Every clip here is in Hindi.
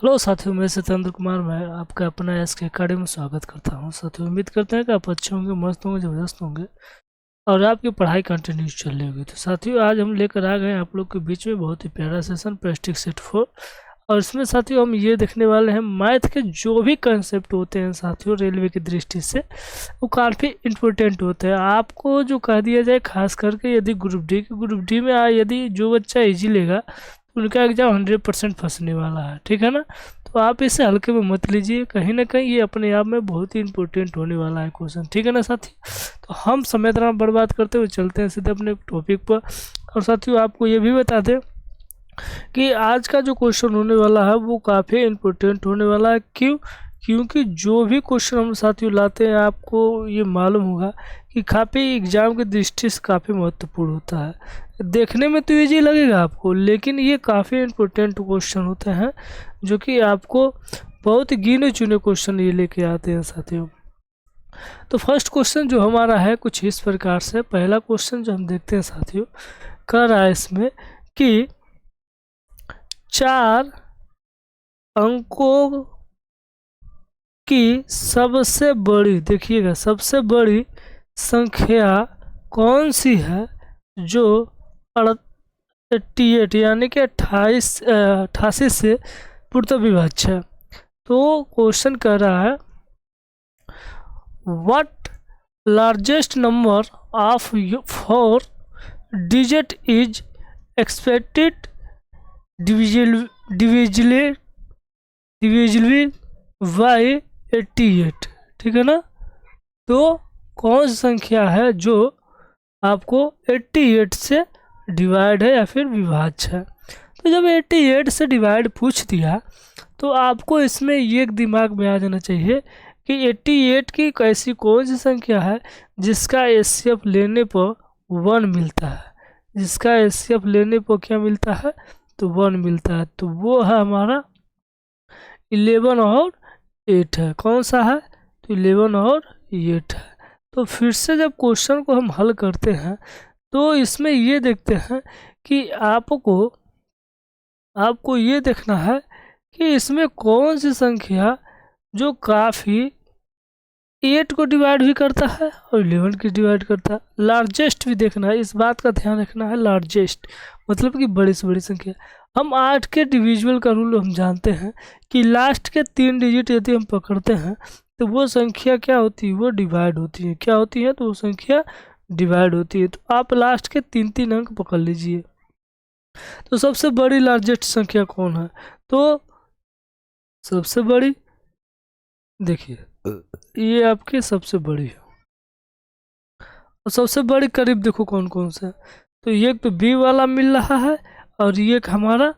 हेलो साथियों, मैं सत्येंद्र कुमार। मैं आपका अपना एस के अकेडमी में स्वागत करता हूं। साथियों, उम्मीद करते हैं कि आप अच्छे होंगे, मस्त होंगे, ज़बरदस्त होंगे और आपकी पढ़ाई कंटिन्यू चल रही होगी। तो साथियों, आज हम लेकर आ गए आप लोग के बीच में बहुत ही प्यारा सेशन प्रेस्टिज सेट 4। और इसमें साथियों हम ये देखने वाले हैं मैथ के जो भी कंसेप्ट होते हैं साथियों रेलवे की दृष्टि से वो काफ़ी इम्पोर्टेंट होते हैं। आपको जो कह दिया जाए, खास करके यदि ग्रुप डी में यदि जो बच्चा इजी लेगा उनका एग्जाम 100% फंसने वाला है, ठीक है ना। तो आप इसे हल्के में मत लीजिए, कहीं ना कहीं ये अपने आप में बहुत ही इंपॉर्टेंट होने वाला है क्वेश्चन, ठीक है ना साथी। तो हम समय तरह बर्बाद करते हुए चलते हैं सीधे अपने टॉपिक पर। और साथियों, आपको ये भी बता दें कि आज का जो क्वेश्चन होने वाला है वो काफ़ी इम्पोर्टेंट होने वाला है। क्योंकि जो भी क्वेश्चन हम साथियों लाते हैं आपको ये मालूम होगा कि काफ़ी एग्जाम की दृष्टि से काफ़ी महत्वपूर्ण होता है। देखने में तो इजी लगेगा आपको, लेकिन ये काफ़ी इम्पोर्टेंट क्वेश्चन होते हैं जो कि आपको बहुत गिने चुने क्वेश्चन ये लेके आते हैं साथियों। तो फर्स्ट क्वेश्चन जो हमारा है कुछ इस प्रकार से, पहला क्वेश्चन जो हम देखते हैं साथियों, कह रहा है इसमें कि 4 अंकों की सबसे बड़ी, देखिएगा, सबसे बड़ी संख्या कौन सी है जो 88 यानी कि 88 से पूर्णतः विभाज्य है। तो क्वेश्चन कह रहा है what largest number of 4 digit is expected divisible by 88, ठीक है ना। तो कौन सी संख्या है जो आपको 88 से डिवाइड है या फिर विभाज्य है। तो जब 88 से डिवाइड पूछ दिया तो आपको इसमें ये दिमाग में आ जाना चाहिए कि 88 की कैसी कौन सी संख्या है जिसका एचसीएफ लेने पर 1 मिलता है, जिसका एचसीएफ लेने पर क्या मिलता है, तो 1 मिलता है। तो वो है हमारा 11 और 8 है। कौन सा है, तो 11 और 8 है। तो फिर से जब क्वेश्चन को हम हल करते हैं तो इसमें ये देखते हैं कि आपको ये देखना है कि इसमें कौन सी संख्या जो काफ़ी 8 को डिवाइड भी करता है और 11 की डिवाइड करता है। लार्जेस्ट भी देखना है, इस बात का ध्यान रखना है। लार्जेस्ट मतलब कि बड़ी से बड़ी संख्या। हम 8 के डिविजिबल का रूल हम जानते हैं कि लास्ट के 3 डिजिट यदि हम पकड़ते हैं तो वो संख्या क्या होती है, वो डिवाइड होती है। क्या होती है, तो वो संख्या डिवाइड होती है। तो आप लास्ट के 3 अंक पकड़ लीजिए। तो सबसे बड़ी लार्जेस्ट संख्या कौन है, तो सबसे बड़ी, देखिए ये आपकी सबसे बड़ी है। और सबसे बड़ी करीब देखो कौन कौन सा है, तो ये तो बी वाला मिल रहा है और ये एक हमारा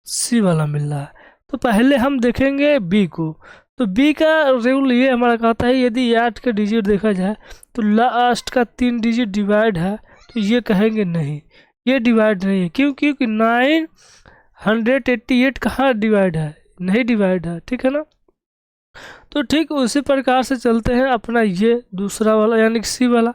सी वाला मिल रहा है। तो पहले हम देखेंगे बी को। तो बी का रूल ये हमारा कहता है यदि 8 के डिजिट देखा जाए तो लास्ट का 3 डिजिट डिवाइड है, तो ये कहेंगे नहीं, ये डिवाइड नहीं है। क्योंकि 988 कहाँ डिवाइड है, नहीं डिवाइड है, ठीक है ना। तो ठीक उसी प्रकार से चलते हैं अपना ये दूसरा वाला यानी कि सी वाला।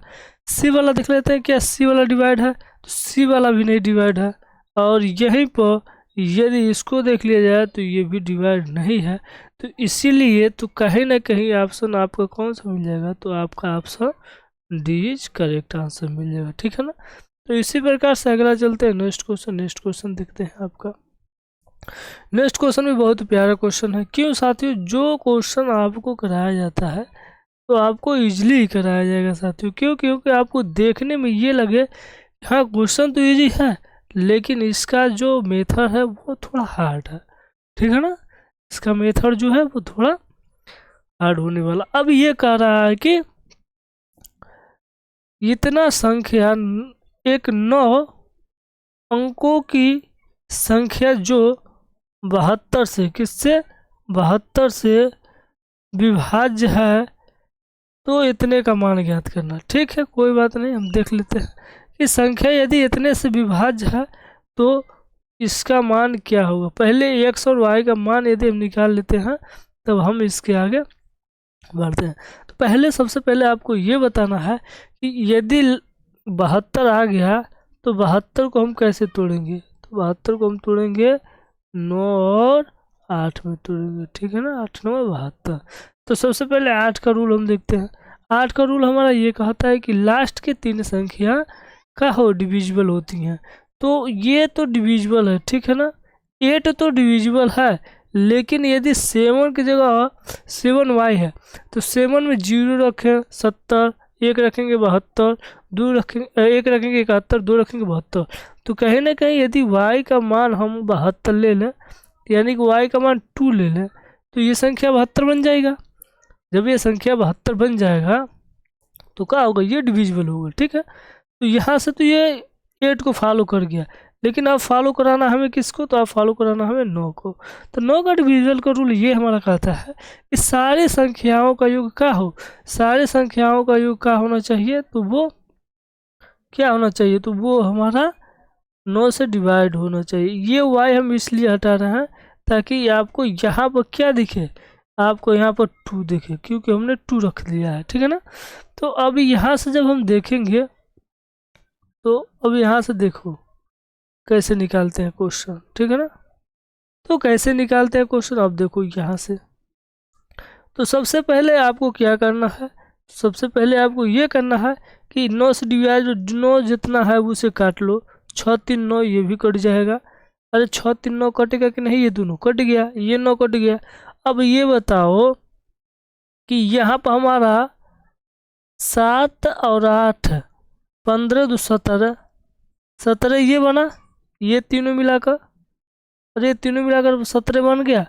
सी वाला देख लेते हैं क्या सी वाला डिवाइड है, तो सी वाला भी नहीं डिवाइड है। और यहीं पर यदि इसको देख लिया जाए तो ये भी डिवाइड नहीं है। तो इसीलिए तो कहीं ना कहीं ऑप्शन आपका कौन सा मिल जाएगा, तो आपका option D is correct answer मिल जाएगा, ठीक है ना। तो इसी प्रकार से अगला चलते हैं नेक्स्ट क्वेश्चन देखते हैं आपका। नेक्स्ट क्वेश्चन भी बहुत प्यारा क्वेश्चन है। क्यों साथियों, जो क्वेश्चन आपको कराया जाता है तो आपको इजीली ही कराया जाएगा साथियों। क्योंकि आपको देखने में ये लगे हाँ क्वेश्चन तो इजी है, लेकिन इसका जो मेथड है वो थोड़ा हार्ड है, ठीक है ना। इसका मेथड जो है वो थोड़ा हार्ड होने वाला। अब ये कह रहा है कि इतना संख्या एक 9 अंकों की संख्या जो 72 से, किससे, 72 से विभाज्य है, तो इतने का मान ज्ञात करना। ठीक है, कोई बात नहीं, हम देख लेते हैं कि संख्या यदि इतने से विभाज्य है तो इसका मान क्या होगा। पहले x और y का मान यदि हम निकाल लेते हैं तब हम इसके आगे बढ़ते हैं। तो पहले सबसे पहले आपको ये बताना है कि यदि 72 आ गया तो 72 को हम कैसे तोड़ेंगे। तो 72 को हम तोड़ेंगे 9 और 8 में तोड़ेंगे, ठीक है ना, 8 9 72। तो सबसे पहले 8 का रूल हम देखते हैं। 8 का रूल हमारा ये कहता है कि लास्ट के 3 संख्या का हो डिविजिबल होती हैं। तो ये तो डिविजिबल है, ठीक है ना, 8 तो डिविजिबल है, लेकिन यदि 7 की जगह 7y है तो 7 में 0 रखें 70, 1 रखेंगे 72, 2 रखेंगे 1 रखेंगे 71, 2 रखेंगे 72। तो कहीं ना कहीं यदि y का मान हम 72 ले लें, यानी कि y का मान 2 ले लें, तो ये संख्या 72 बन जाएगा। जब ये संख्या 72 बन जाएगा तो क्या होगा, ये डिविजिबल होगा, ठीक है। तो यहाँ से तो ये 8 को फॉलो कर गया, लेकिन अब फॉलो कराना हमें किसको, तो अब फॉलो कराना हमें 9 को। तो 9 का डिविजिबल का रूल ये हमारा कहता है कि सारी संख्याओं का योग क्या हो, सारी संख्याओं का योग क्या होना चाहिए, तो वो क्या होना चाहिए, तो वो हमारा 9 से डिवाइड होना चाहिए। ये y हम इसलिए हटा रहे हैं ताकि आपको यहाँ पर क्या दिखे, आपको यहाँ पर 2 दिखे, क्योंकि हमने 2 रख लिया है, ठीक है ना। तो अब यहाँ से जब हम देखेंगे, तो अब यहाँ से देखो कैसे निकालते हैं क्वेश्चन, ठीक है ना। तो कैसे निकालते हैं क्वेश्चन, अब देखो यहाँ से। तो सबसे पहले आपको क्या करना है, सबसे पहले आपको ये करना है कि 9 से डिवाइड 9 जितना है उसे काट लो। 6 3 9, ये भी कट जाएगा। अरे 6 3 9 कटेगा कि नहीं, ये दोनों कट गया, ये 9 कट गया। अब ये बताओ कि यहाँ पर हमारा 7 और 8 15 2 17, 17 ये बना, ये तीनों मिलाकर, अरे तीनों मिलाकर 17 बन गया।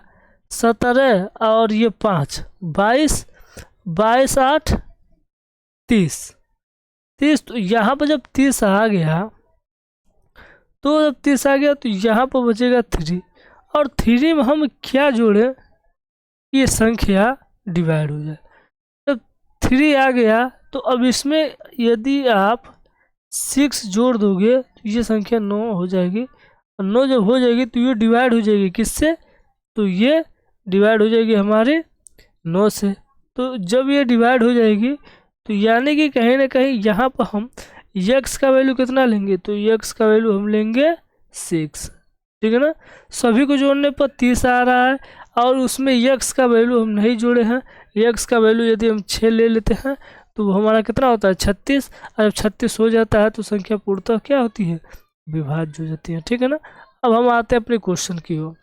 17 और ये 5 22, 22 8 30, 30। तो यहाँ पर जब 30 आ गया, तो जब 30 आ गया तो यहाँ पर बचेगा 3, और 3 में हम क्या जोड़ें, ये संख्या डिवाइड हो जाए। जब 3 आ गया तो अब इसमें यदि आप 6 जोड़ दोगे तो ये संख्या 9 हो जाएगी, और 9 जब हो जाएगी तो ये डिवाइड हो जाएगी किससे, तो ये डिवाइड हो जाएगी हमारे 9 से। तो जब ये डिवाइड हो जाएगी तो यानी कि कहीं ना कहीं यहाँ पर हम x का वैल्यू कितना लेंगे, तो x का वैल्यू हम लेंगे 6, ठीक है ना। सभी को जोड़ने पर 30 आ रहा है, और उसमें x का वैल्यू हम नहीं जोड़े हैं। x का वैल्यू यदि हम 6 ले लेते हैं तो वो हमारा कितना होता है 36, और जब 36 हो जाता है तो संख्या पूर्णतः क्या होती है, विभाज्य हो जाती है, ठीक है ना। अब हम आते हैं अपने क्वेश्चन की ओर।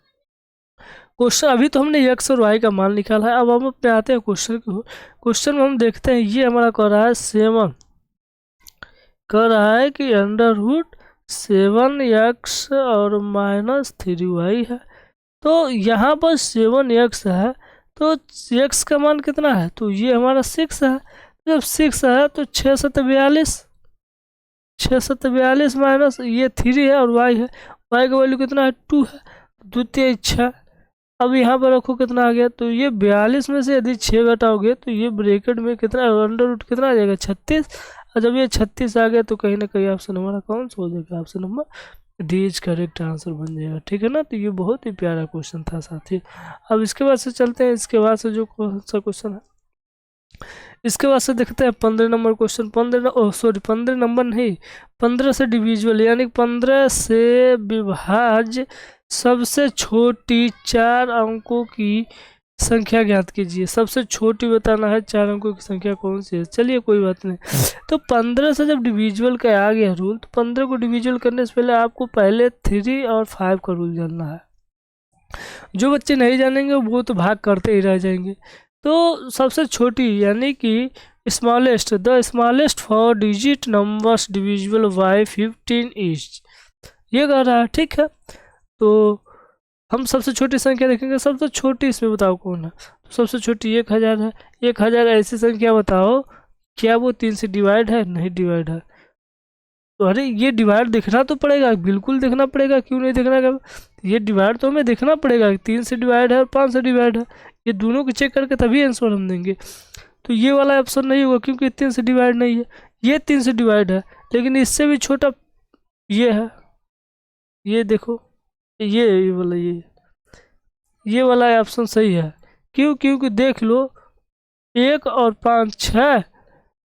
क्वेश्चन अभी तो हमने x और y का मान निकाला है, अब हम अपने आते हैं क्वेश्चन की ओर। क्वेश्चन में हम देखते हैं ये हमारा कह रहा है 7, कह रहा है कि √7x और -3y है। तो यहाँ पर 7x है, तो x का मान कितना है, तो ये हमारा 6 है। जब 6 है तो 6 7 42, 6 7 42 माइनस ये 3 है और y है, y का वैल्यू कितना है 2 है, द्वितीय इच्छा। अब यहाँ पर रखो कितना आ गया, तो ये 42 में से यदि 6 घटाओगे तो ये ब्रैकेट में कितना √ कितना आ जाएगा 36, और जब ये 36 आ गया तो कहीं ना कहीं ऑप्शन हमारा कौन सा हो जाएगा, option number D is correct answer बन जाएगा, ठीक है ना। तो ये बहुत ही प्यारा क्वेश्चन था साथी। अब इसके बाद से चलते हैं, इसके बाद से जो कौन सा क्वेश्चन है, इसके बाद से देखते हैं 15 नंबर क्वेश्चन। 15 नंबर नहीं, 15 से डिविजिबल, यानी 15 से विभाज्य सबसे छोटी 4 अंकों की संख्या ज्ञात कीजिए। सबसे छोटी बताना है 4 अंकों की संख्या कौन सी है। चलिए कोई बात नहीं। तो 15 से जब डिविजिबल का आ गया रूल, तो 15 को डिविजिबल करने से पहले आपको पहले 3 और 5 का रूल जानना है। जो बच्चे नहीं जानेंगे वो तो भाग करते ही रह जाएंगे। तो सबसे छोटी यानी कि smallest, the smallest 4 digit numbers divisible by 15 is, ये कह रहा है, ठीक है। तो हम सबसे छोटी संख्या देखेंगे, सबसे छोटी इसमें बताओ कौन है, तो सबसे छोटी 1000 है। 1000 ऐसी संख्या बताओ क्या वो 3 से डिवाइड है, नहीं डिवाइड है। तो अरे ये डिवाइड देखना तो पड़ेगा, बिल्कुल देखना पड़ेगा, क्यों नहीं देखना का, ये डिवाइड तो हमें देखना पड़ेगा, 3 से डिवाइड है और 5 से डिवाइड है, ये दोनों को चेक करके तभी आंसर हम देंगे। तो ये वाला ऑप्शन नहीं होगा क्योंकि 3 से डिवाइड नहीं है, ये 3 से डिवाइड है, लेकिन इससे भी छोटा ये है, ये देखो ये वाला, ये वाला ऑप्शन सही है। क्यों, क्योंकि देख लो 1 और 5 6,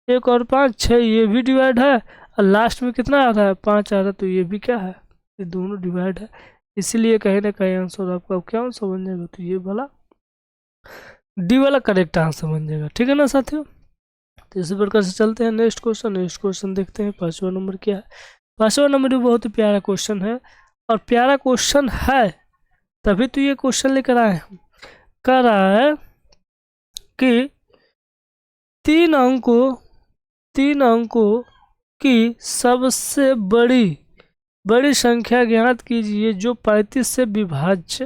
1 और 5 6, ये भी डिवाइड है, और लास्ट में कितना आ रहा है 5 आ रहा है, तो ये भी क्या है, ये दोनों डिवाइड है। इसीलिए कहीं ना कहीं आंसर आपका क्या आंसर बन जाएगा, तो ये वाला डी वाला करेक्ट आंसर बन जाएगा। ठीक है ना साथियों। तो इसी प्रकार से चलते हैं नेक्स्ट क्वेश्चन। नेक्स्ट क्वेश्चन देखते हैं 5वां नंबर क्या है। 5वां नंबर भी बहुत ही प्यारा क्वेश्चन है, और प्यारा क्वेश्चन है तभी तो ये क्वेश्चन लेकर आए हैं। कह रहा है कि तीन अंकों की सबसे बड़ी संख्या ज्ञात कीजिए जो 35 से विभाज्य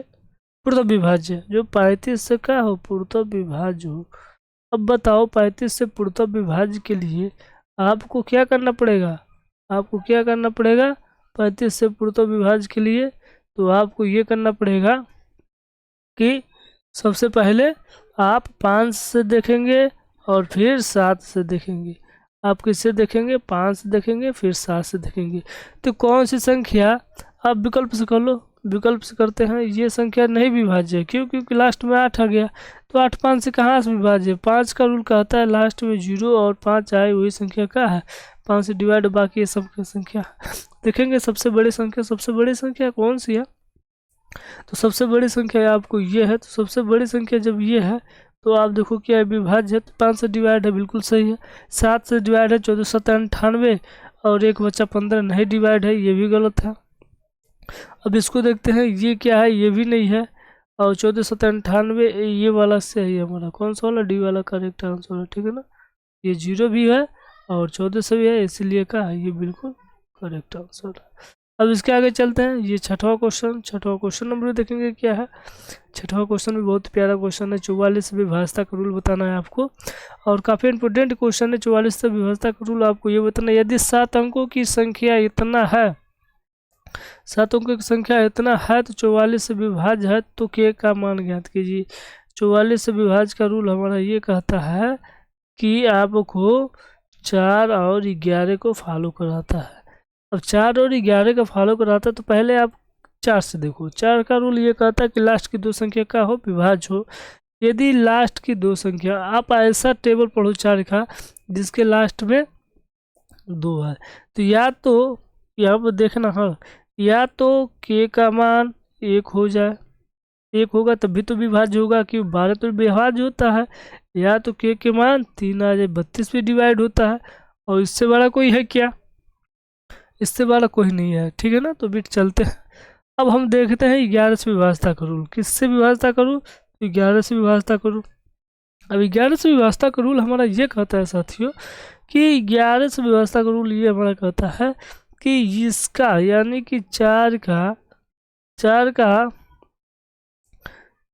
पूर्णतः विभाज्य, जो 35 से क्या हो, पूर्णतः विभाज्य हो। अब बताओ 35 से पूर्णतः विभाज्य के लिए आपको क्या करना पड़ेगा, 35 से पूर्णतः विभाज्य के लिए तो आपको ये करना पड़ेगा कि सबसे पहले आप 5 से देखेंगे और फिर 7 से देखेंगे। आप किससे देखेंगे, 5 से देखेंगे फिर 7 से देखेंगे। तो कौन सी संख्या, आप विकल्प से कर लो, विकल्प से करते हैं। ये संख्या नहीं विभाज्य है, क्यों, क्योंकि लास्ट में 8 आ गया, तो 8 5 से कहाँ से विभाज्य है। 5 का रूल कहता है लास्ट में 0 और 5 आए वही संख्या का है, 5 से डिवाइड, बाकी ये सब संख्या देखेंगे। सबसे बड़ी संख्या कौन सी है, तो सबसे बड़ी संख्या आपको ये है। तो सबसे बड़ी संख्या जब ये है तो आप देखो क्या है, विभाज्य है, तो 5 से डिवाइड है, बिल्कुल सही है। 7 से डिवाइड है 14 7 98, और एक बच्चा 15 नहीं डिवाइड है, ये भी गलत है। अब इसको देखते हैं, ये क्या है, ये भी नहीं है, और 14 7 98 ये वाला सही है हमारा, कौन सा वाला, डी वाला करेक्ट आंसर है। ठीक है ना, ये 0 भी है और 14 से भी है, इसीलिए क्या है, ये बिल्कुल करेक्ट आंसर है। अब इसके आगे चलते हैं, ये छठवां क्वेश्चन नंबर देखेंगे क्या है। छठवां क्वेश्चन भी बहुत प्यारा क्वेश्चन है। 44 से विभाज्यता का रूल बताना है आपको, और काफ़ी इंपॉर्टेंट क्वेश्चन है। 44 से विभाज्यता का रूल आपको ये बताना है, यदि 7 अंकों की संख्या इतना है, 7 अंकों की संख्या इतना है तो 44 से विभाज्य है, तो के का मान ज्ञात कीजिए। 44 से विभाज्य का रूल हमारा ये कहता है कि आपको 4 और 11 को फॉलो कराता है। अब 4 और 11 का फॉलो कराता है तो पहले आप 4 से देखो। 4 का रूल ये कहता है कि लास्ट की 2 संख्या का हो, विभाज्य हो। यदि लास्ट की 2 संख्या, आप ऐसा टेबल पढ़ो 4 का जिसके लास्ट में 2 है, तो या तो यहाँ पर देखना, हाँ, या तो के का मान 1 हो जाए, 1 होगा तभी तो विभाज्य होगा, कि 12 तो विभाज्य होता है, या तो के मान 3 आ जाए, 32 पे डिवाइड होता है, और इससे बड़ा कोई है क्या, इससे बड़ा कोई नहीं है। ठीक है ना, तो बिट चलते हैं। अब हम देखते हैं 11 से विभाज्यता का रूल, किससे विभाज्यता करूँ, तो 11 से विभाज्यता करूँ। अब 11 से विभाज्यता का रूल हमारा ये कहता है साथियों कि 11 से विभाज्यता का रूल ये हमारा कहता है कि इसका यानी कि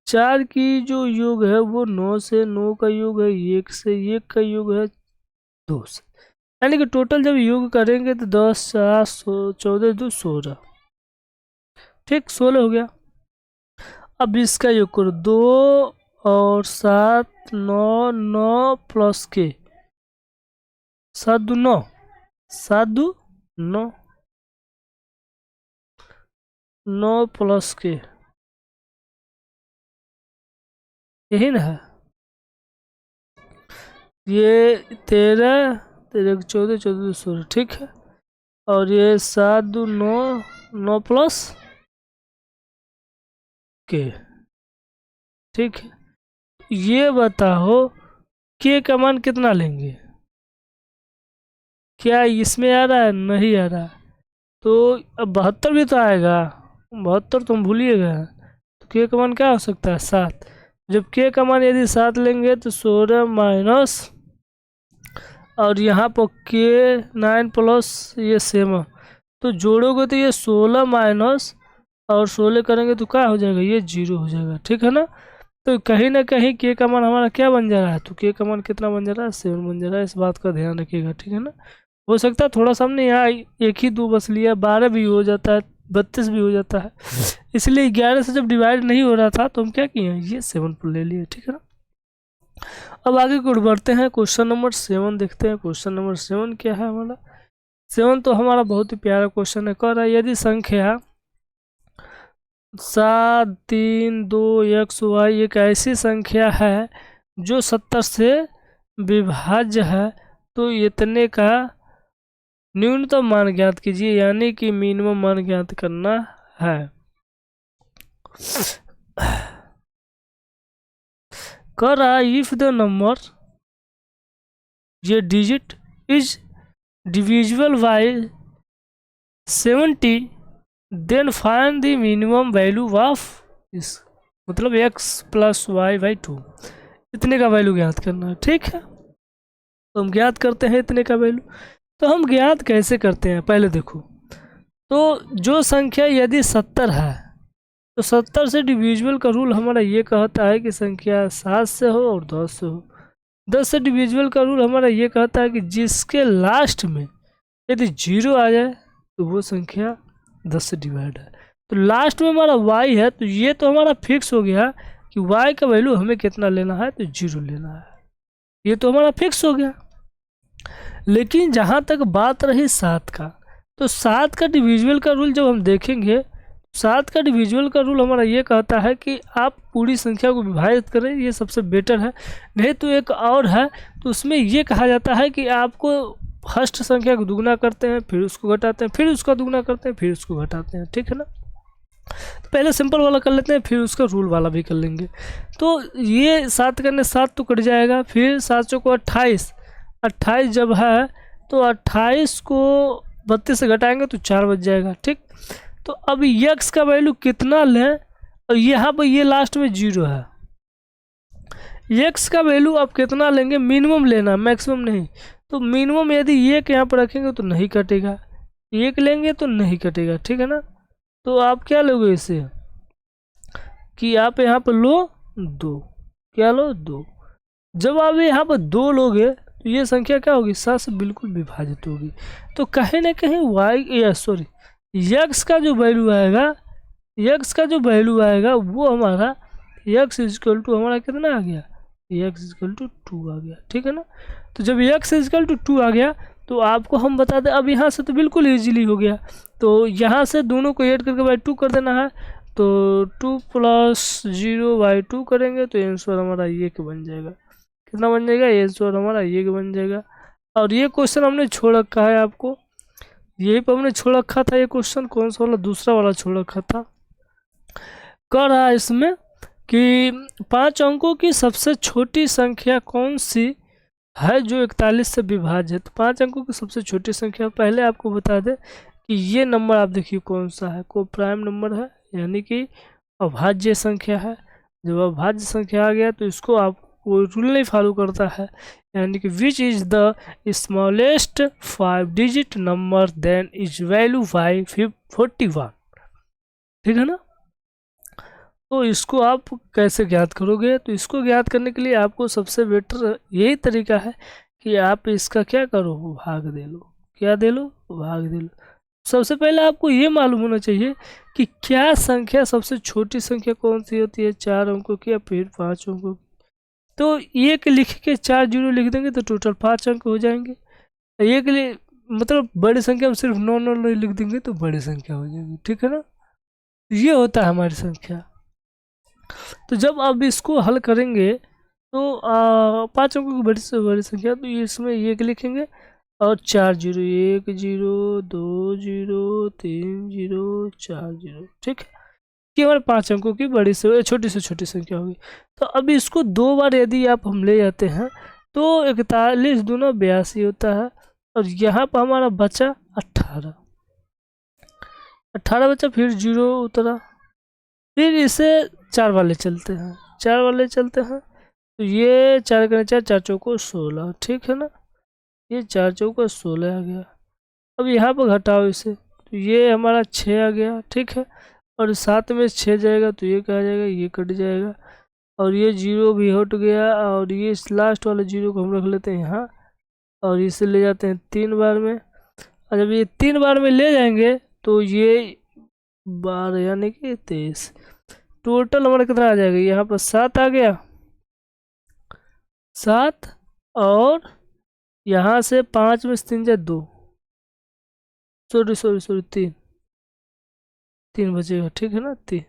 4 की जो योग है वो 9 से 9 का योग है, 1 से 1 का योग है, 2 से, यानी कि टोटल जब योग करेंगे तो 10 4 14 2 16, ठीक, 16 हो गया। अब इसका योग करो, 2 और 7 9 9 प्लस के 7 2 9 7 2 9 9 प्लस के, यही ना है, ये 13 13 14 14 16, ठीक है। और ये 7 2 9 9 प्लस के, ठीक है। ये बताओ के का मान कितना लेंगे, क्या इसमें आ रहा है, नहीं आ रहा, तो अब 72 भी तो आएगा, 72 तुम भूलिएगा, तो के का मान क्या हो सकता है, 7। जब के का मान यदि 7 लेंगे तो 16 माइनस, और यहाँ पर के 9 प्लस ये 7, तो जोड़ोगे तो ये 16 माइनस और 16 करेंगे तो क्या हो जाएगा, ये 0 हो जाएगा, ठीक है ना। तो कहीं ना कहीं के का मान हमारा क्या बन जा रहा है, तो के का मान कितना बन जा रहा है, 7 बन जा रहा है। इस बात का ध्यान रखिएगा, ठीक है ना। हो सकता है थोड़ा सा हमने यहाँ 1 ही 2 बस लिया, 12 भी हो जाता है, 32 भी हो जाता है, इसलिए 11 से जब डिवाइड नहीं हो रहा था तो हम क्या किए, ये 7 पर ले लिए, ठीक है ना। अब आगे को बढ़ते हैं, क्वेश्चन नंबर 7 देखते हैं। क्वेश्चन नंबर 7 क्या है हमारा, 7 तो हमारा बहुत ही प्यारा क्वेश्चन है। कह रहा है यदि संख्या 7 3 2 x y एक ऐसी संख्या है जो 70 से विभाज्य है, तो इतने का न्यूनतम मान ज्ञात कीजिए, यानी कि मिनिमम मान ज्ञात करना है। कर रहा है इफ द नंबर, ये digit is divisible by 70 then find the minimum value of इस, मतलब x प्लस वाई बाई 2, इतने का वैल्यू ज्ञात करना है। ठीक है, तो हम ज्ञात करते हैं इतने का वैल्यू। तो हम ज्ञात कैसे करते हैं, पहले देखो, तो जो संख्या यदि 70 है तो 70 से डिविजिबल का रूल हमारा ये कहता है कि संख्या 7 से हो और 10 से हो। 10 से डिविजिबल का रूल हमारा ये कहता है कि जिसके लास्ट में यदि 0 आ जाए तो वो संख्या 10 से डिवाइड है। तो लास्ट में हमारा y है, तो ये तो हमारा फिक्स हो गया कि y का वैल्यू हमें कितना लेना है, तो 0 लेना है, ये तो हमारा फिक्स हो गया। लेकिन जहाँ तक बात रही 7 का, तो 7 का डिविजिबल का रूल जब हम देखेंगे, 7 का डिविजिबल का रूल हमारा ये कहता है कि आप पूरी संख्या को विभाजित करें, ये सबसे बेटर है। नहीं तो एक और है, तो उसमें ये कहा जाता है कि आपको फर्स्ट संख्या को दुगना करते हैं, फिर उसको घटाते हैं, फिर उसका दुगना करते हैं, फिर उसको घटाते हैं। ठीक है ना, तो पहले सिंपल वाला कर लेते हैं, फिर उसका रूल वाला भी कर लेंगे। तो ये 7 करने 7 तो कट जाएगा, फिर 7 चौको 28, 28 जब है तो 28 को 32 से घटाएंगे तो 4 बच जाएगा। ठीक, तो अब x का वैल्यू कितना लें, और यहाँ पर ये लास्ट में 0 है, x का वैल्यू आप कितना लेंगे, मिनिमम लेना, मैक्सिमम नहीं। तो मिनिमम यदि 1 यहाँ पर रखेंगे तो नहीं कटेगा, 1 लेंगे तो नहीं कटेगा। ठीक है ना, तो आप क्या लोगे इसे कि आप यहाँ पर लो 2, क्या लो 2। जब आप यहाँ पर 2 लोगे तो ये संख्या क्या होगी, 7 से बिल्कुल विभाजित होगी। तो कहीं ना कहीं x का जो वैल्यू आएगा, x का जो वैल्यू आएगा वो हमारा x इजकल टू हमारा कितना आ गया, x इजकल टू 2 आ गया। ठीक है ना, तो जब x इजकल टू 2 आ गया तो आपको हम बता दें, अब यहाँ से तो बिल्कुल इजीली हो गया, तो यहाँ से दोनों को ऐड करके बाई 2 कर देना है। तो 2 + 0 बाई 2 करेंगे तो आंसर हमारा ये के बन जाएगा, कितना बन जाएगा, आंसर हमारा ये के बन जाएगा। और ये क्वेश्चन हमने छोड़ रखा है, आपको यही पर हमने छोड़ रखा था ये क्वेश्चन, कौन सा वाला, दूसरा वाला छोड़ रखा था। कह रहा है इसमें कि 5 अंकों की सबसे छोटी संख्या कौन सी है जो 41 से विभाजित। 5 अंकों की सबसे छोटी संख्या, पहले आपको बता दें कि ये नंबर आप देखिए कौन सा है, को प्राइम नंबर है, यानी कि अभाज्य संख्या है। जब अभाज्य संख्या आ गया तो इसको आप कोई रूल नहीं फॉलो करता है, यानी कि which is the smallest 5 digit number then is value by 41। ठीक है ना, तो इसको आप कैसे ज्ञात करोगे, तो इसको ज्ञात करने के लिए आपको सबसे बेटर यही तरीका है कि आप इसका क्या करो, भाग दे लो। क्या दे लो, भाग दे लो। सबसे पहले आपको ये मालूम होना चाहिए कि क्या संख्या सबसे छोटी संख्या कौन सी होती है, 4 अंकों की या फिर 5 अंकों की। तो 1 लिख के 4 0 लिख देंगे तो टोटल 5 अंक हो जाएंगे। 1 लिए मतलब बड़ी संख्या में सिर्फ 9 9 लिख देंगे तो बड़ी संख्या हो जाएगी। ठीक है ना, ये होता है हमारी संख्या। तो जब आप इसको हल करेंगे तो 5 अंकों की बड़ी से बड़ी संख्या, तो इसमें 1 लिखेंगे और 4 0, 1 0 2 0 3 0 4 0। ठीक है, कि हमारे 5 अंकों की बड़ी से छोटी संख्या होगी। तो अब इसको 2 बार यदि आप हम ले जाते हैं तो 41 दूना 82 होता है, और यहाँ पर हमारा बचा 18 बचा, फिर 0 उतरा, फिर इसे 4 वाले चलते हैं, 4 वाले चलते हैं, तो ये 4 का 4 4 चौको 16। ठीक है ना, ये 4 चौका 16 आ गया। अब यहाँ पर घटाओ इसे, तो ये हमारा 6 आ गया। ठीक है, और 7 में 6 जाएगा तो ये कहा जाएगा, ये कट जाएगा, और ये 0 भी हट गया, और ये लास्ट वाले 0 को हम रख लेते हैं यहाँ, और इसे ले जाते हैं 3 बार में। और जब ये 3 बार में ले जाएंगे तो ये 12 यानी कि 23, टोटल हमारा कितना आ जाएगा, यहाँ पर 7 आ गया, 7, और यहाँ से 5 में 3 जाए 2, सॉरी 3 बचेगा। ठीक है ना, 3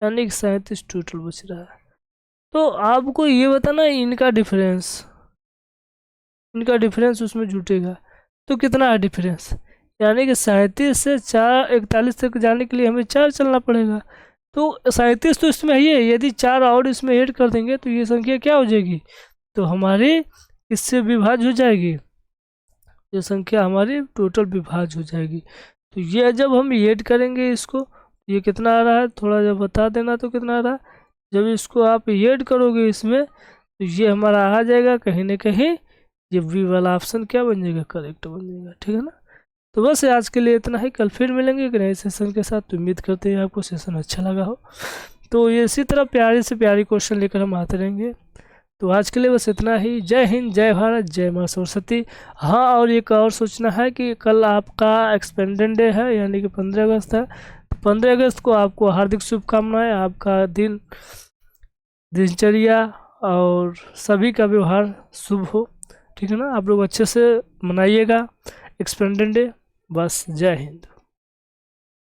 यानी कि 37 टोटल बच रहा है। तो आपको ये बताना इनका डिफरेंस उसमें जुटेगा, तो कितना है डिफरेंस, यानी कि 37 से 41 तक जाने के लिए हमें 4 चलना पड़ेगा। तो 37 तो इसमें ही है, यदि 4 और इसमें ऐड कर देंगे तो ये संख्या क्या हो जाएगी, तो हमारी इससे विभाज्य हो जाएगी, ये संख्या हमारी टोटल विभाज्य हो जाएगी। तो ये जब हम ऐड करेंगे इसको, ये कितना आ रहा है थोड़ा जब बता देना, तो कितना आ रहा है, जब इसको आप ऐड करोगे इसमें तो ये हमारा आ जाएगा कहीं ना कहीं, ये बी वाला ऑप्शन क्या बन जाएगा, करेक्ट बन जाएगा। ठीक है ना। तो बस आज के लिए इतना ही, कल फिर मिलेंगे एक नए सेशन के साथ। तो उम्मीद करते हैं आपको सेशन अच्छा लगा हो। तो ये इसी तरह प्यारी से प्यारी क्वेश्चन लेकर हम आते रहेंगे। तो आज के लिए बस इतना ही। जय हिंद, जय भारत, जय माँ सरस्वती। हाँ, और एक और सोचना है कि कल आपका एक्सपेंडेंट डे है, यानी कि 15 अगस्त है। तो 15 अगस्त को आपको हार्दिक शुभकामनाएं। आपका दिनचर्या और सभी का व्यवहार शुभ हो। ठीक है ना। आप लोग अच्छे से मनाइएगा एक्सपेंडेंट डे। बस जय हिंद।